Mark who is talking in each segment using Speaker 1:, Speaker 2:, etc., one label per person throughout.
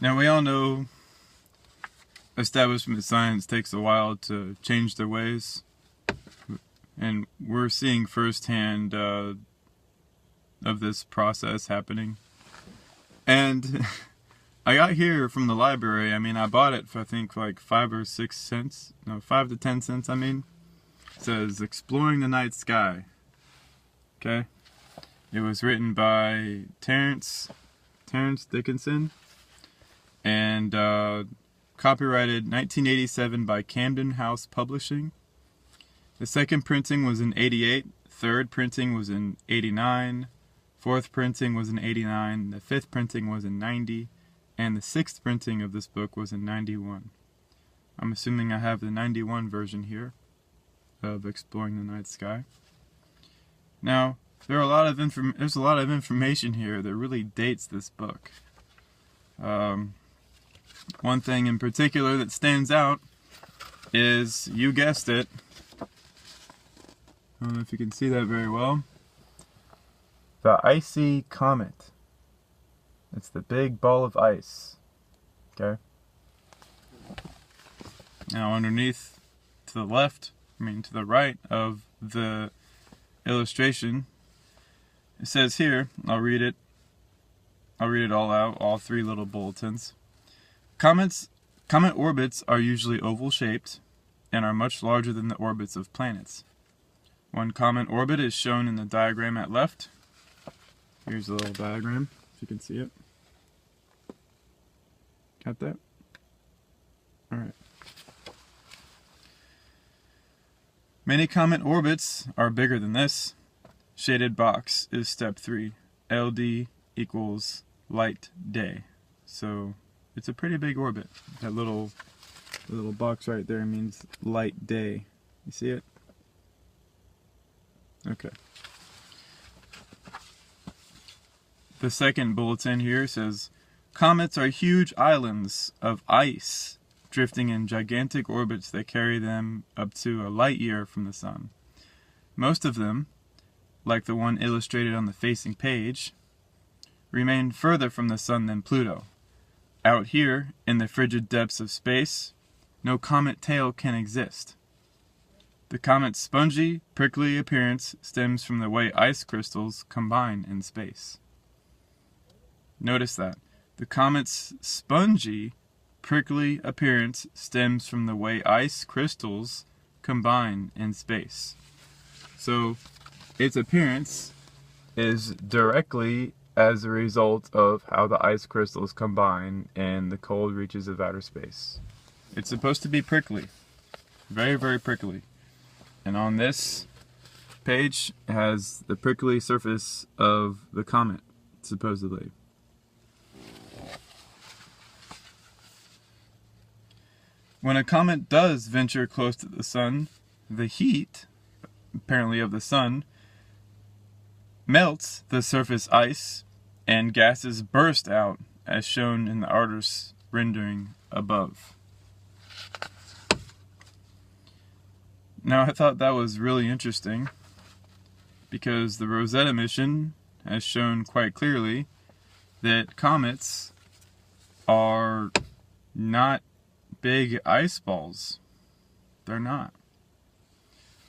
Speaker 1: Now we all know establishment science takes a while to change their ways, and we're seeing firsthand of this process happening. And I got here from the library. I mean, I bought it for I think like 5 or 6 cents. No, 5 to 10 cents. I mean, it says "Exploring the Night Sky." Okay, it was written by Terrence Dickinson, and copyrighted 1987 by Camden House Publishing. The second printing was in '88. Third printing was in '89. Fourth printing was in '89. The fifth printing was in '90. And the sixth printing of this book was in '91. I'm assuming I have the '91 version here of Exploring the Night Sky. Now, there's a lot of information here that really dates this book. One thing in particular that stands out is, you guessed it, I don't know if you can see that very well, the icy comet. It's the big ball of ice. Okay? Now underneath, to the right of the illustration, it says here, I'll read it all out, all 3 little bulletins. Comet orbits are usually oval-shaped and are much larger than the orbits of planets. One comet orbit is shown in the diagram at left. Here's a little diagram, if you can see it. Got that? Alright. Many comet orbits are bigger than this. Shaded box is step 3. LD equals light day. So it's a pretty big orbit. That little box right there means light day. You see it? Okay. The second bulletin here says, comets are huge islands of ice drifting in gigantic orbits that carry them up to a light year from the sun. Most of them, like the one illustrated on the facing page, remain further from the sun than Pluto. Out here, in the frigid depths of space, no comet tail can exist. The comet's spongy, prickly appearance stems from the way ice crystals combine in space. Notice that. The comet's spongy, prickly appearance stems from the way ice crystals combine in space. So, its appearance is directly as a result of how the ice crystals combine in the cold reaches of outer space. It's supposed to be prickly. Very, very prickly. And on this page, it has the prickly surface of the comet, supposedly. When a comet does venture close to the sun, the heat, apparently of the sun, melts the surface ice and gases burst out, as shown in the artist's rendering above. Now, I thought that was really interesting because the Rosetta mission has shown quite clearly that comets are not big ice balls. They're not.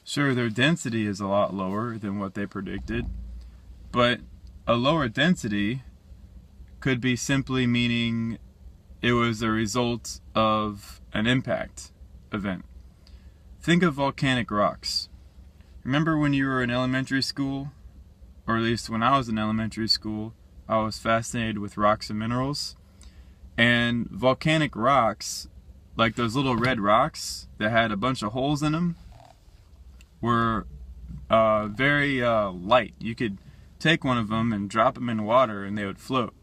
Speaker 1: Sure, their density is a lot lower than what they predicted, but a lower density could be simply meaning it was a result of an impact event. Think of volcanic rocks. Remember when you were in elementary school, or at least when I was in elementary school, I was fascinated with rocks and minerals. And volcanic rocks, like those little red rocks that had a bunch of holes in them, were very light. You could take one of them and drop them in water and they would float.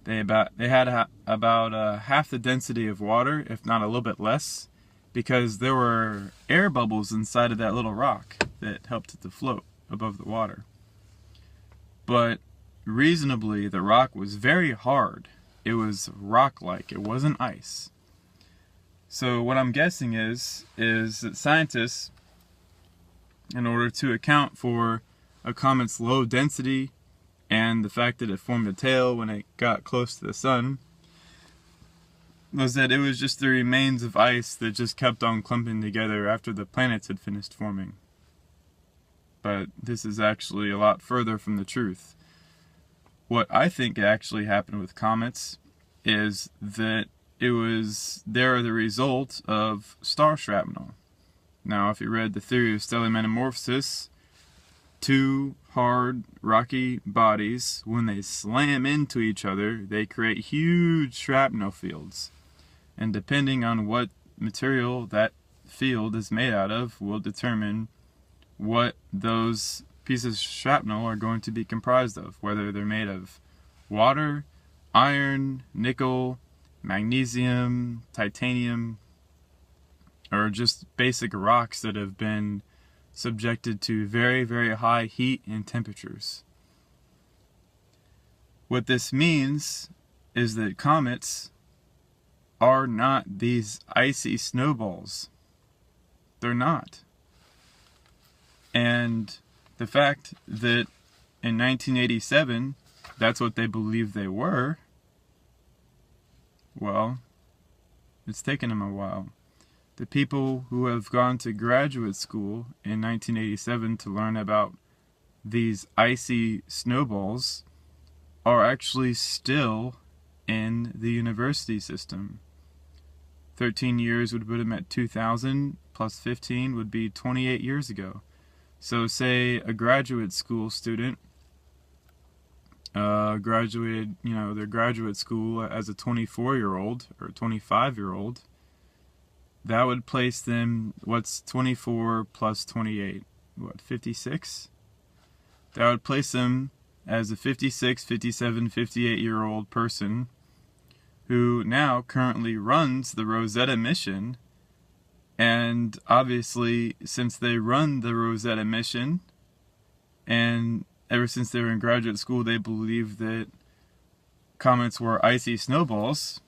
Speaker 1: They had about half the density of water, if not a little bit less, because there were air bubbles inside of that little rock that helped it to float above the water. But reasonably, the rock was very hard. It was rock-like. It wasn't ice. So what I'm guessing is that scientists, in order to account for a comet's low density and the fact that it formed a tail when it got close to the sun, was that it was just the remains of ice that just kept on clumping together after the planets had finished forming. But this is actually a lot further from the truth. What I think actually happened with comets is that they're the result of star shrapnel. Now, if you read the theory of stellar metamorphosis, two hard, rocky bodies, when they slam into each other, they create huge shrapnel fields. And depending on what material that field is made out of will determine what those pieces of shrapnel are going to be comprised of, whether they're made of water, iron, nickel, magnesium, titanium, or just basic rocks that have been subjected to very, very high heat and temperatures. What this means is that comets are not these icy snowballs. They're not. And the fact that in 1987, that's what they believed they were, well, it's taken them a while. The people who have gone to graduate school in 1987 to learn about these icy snowballs are actually still in the university system. 13 years would put them at 2000, plus 15 would be 28 years ago. So say a graduate school student graduated, their graduate school as a 24-year-old or 25-year-old, that would place them, what's 24 plus 28? 56? That would place them as a 56, 57, 58-year-old person who now currently runs the Rosetta mission. And obviously, since they run the Rosetta mission, and ever since they were in graduate school, they believed that comets were icy snowballs,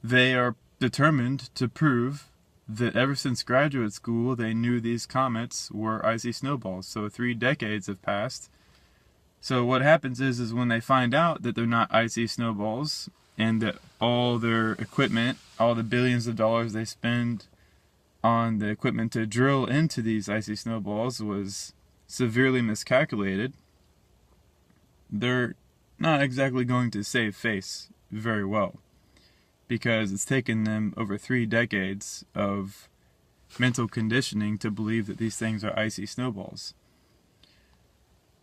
Speaker 1: they are determined to prove that ever since graduate school, they knew these comets were icy snowballs. So 3 decades have passed. So what happens is when they find out that they're not icy snowballs, and that all their equipment, all the billions of dollars they spend on the equipment to drill into these icy snowballs was severely miscalculated, they're not exactly going to save face very well, because it's taken them over 3 decades of mental conditioning to believe that these things are icy snowballs.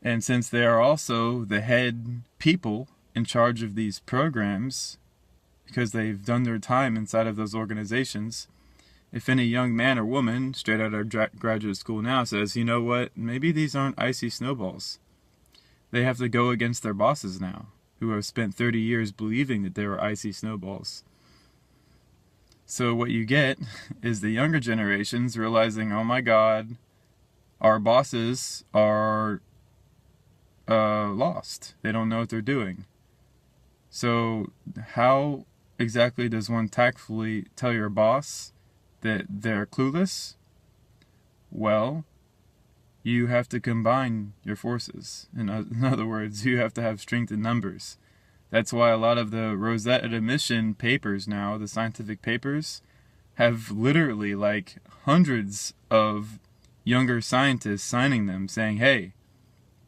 Speaker 1: And since they are also the head people in charge of these programs, because they've done their time inside of those organizations, if any young man or woman straight out of graduate school now says, you know what, maybe these aren't icy snowballs, they have to go against their bosses now, who have spent 30 years believing that they were icy snowballs. So what you get is the younger generations realizing, oh my God, our bosses are lost. They don't know what they're doing. So how exactly does one tactfully tell your boss that they're clueless? Well, you have to combine your forces. In other words, you have to have strength in numbers. That's why a lot of the Rosetta mission papers now, the scientific papers, have literally like hundreds of younger scientists signing them saying, hey,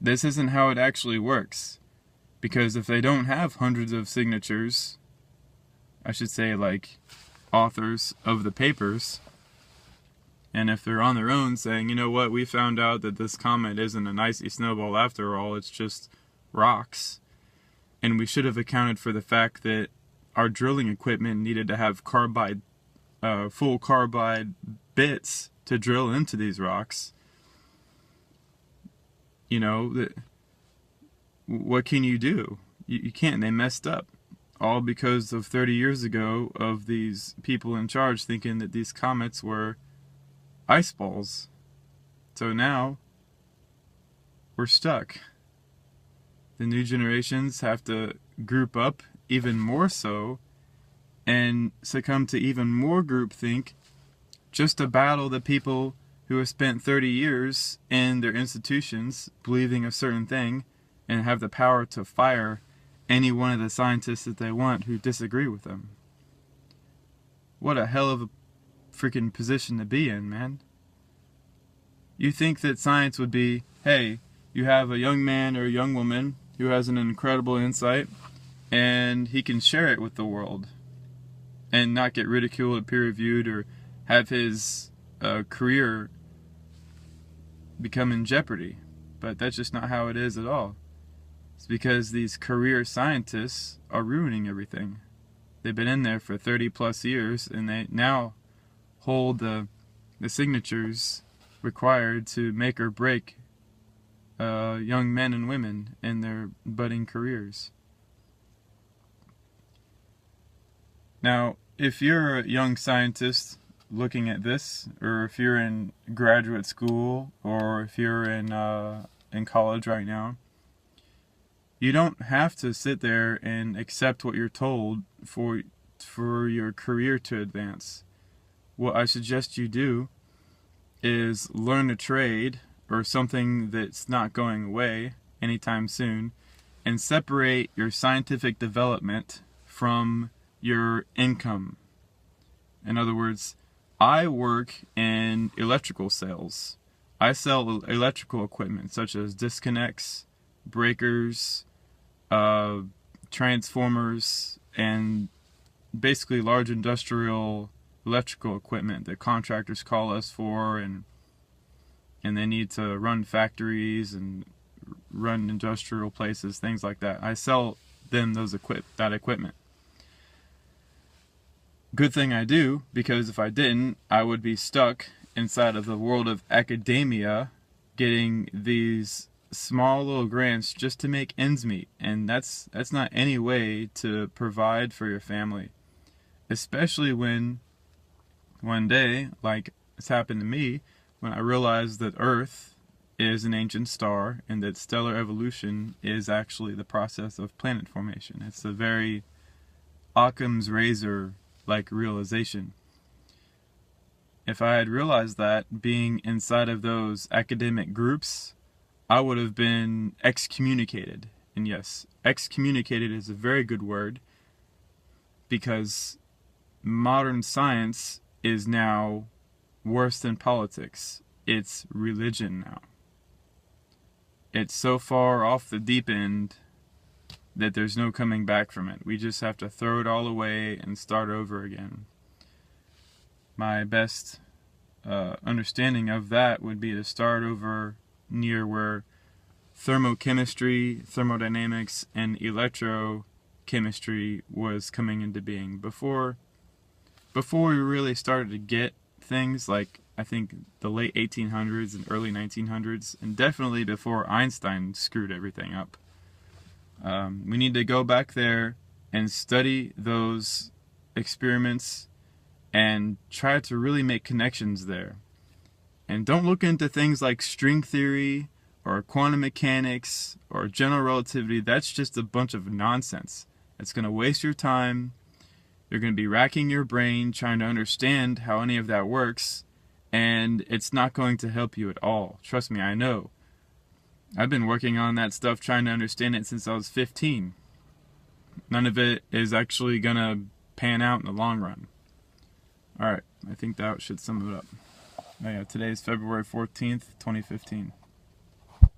Speaker 1: this isn't how it actually works. Because if they don't have hundreds of signatures, I should say like authors of the papers, and if they're on their own saying, you know what, we found out that this comet isn't an icy snowball after all, it's just rocks, and we should have accounted for the fact that our drilling equipment needed to have full carbide bits to drill into these rocks, what can you do? You can't. They messed up. All because of 30 years ago of these people in charge thinking that these comets were ice balls. So now we're stuck. The new generations have to group up even more so and succumb to even more groupthink just to battle the people who have spent 30 years in their institutions believing a certain thing and have the power to fire any one of the scientists that they want who disagree with them. What a hell of a freaking position to be in, man. You think that science would be, hey, you have a young man or a young woman who has an incredible insight, and he can share it with the world and not get ridiculed or peer-reviewed or have his career become in jeopardy. But that's just not how it is at all. It's because these career scientists are ruining everything. They've been in there for 30 plus years, and they now hold the signatures required to make or break young men and women in their budding careers. Now, if you're a young scientist looking at this, or if you're in graduate school, or if you're in college right now, you don't have to sit there and accept what you're told for your career to advance. What I suggest you do is learn a trade or something that's not going away anytime soon, and separate your scientific development from your income. In other words, I work in electrical sales. I sell electrical equipment such as disconnects, breakers, transformers, and basically large industrial electrical equipment that contractors call us for, and they need to run factories and run industrial places, things like that. I sell them that equipment. Good thing I do, because if I didn't, I would be stuck inside of the world of academia getting these small little grants just to make ends meet, and that's not any way to provide for your family, especially when one day, like it's happened to me, when I realized that Earth is an ancient star and that stellar evolution is actually the process of planet formation. It's a very Occam's razor like realization. If I had realized that being inside of those academic groups, I would have been excommunicated. And yes, excommunicated is a very good word, because modern science is now worse than politics. It's religion now. It's so far off the deep end that there's no coming back from it. We just have to throw it all away and start over again. My best understanding of that would be to start over near where thermochemistry, thermodynamics, and electrochemistry was coming into being. Before we really started to get things like, I think, the late 1800s and early 1900s, and definitely before Einstein screwed everything up. We need to go back there and study those experiments and try to really make connections there. And don't look into things like string theory or quantum mechanics or general relativity. That's just a bunch of nonsense. It's going to waste your time. You're going to be racking your brain trying to understand how any of that works, and it's not going to help you at all. Trust me, I know. I've been working on that stuff, trying to understand it since I was 15. None of it is actually going to pan out in the long run. Alright, I think that should sum it up. Oh yeah, today is February 14th, 2015.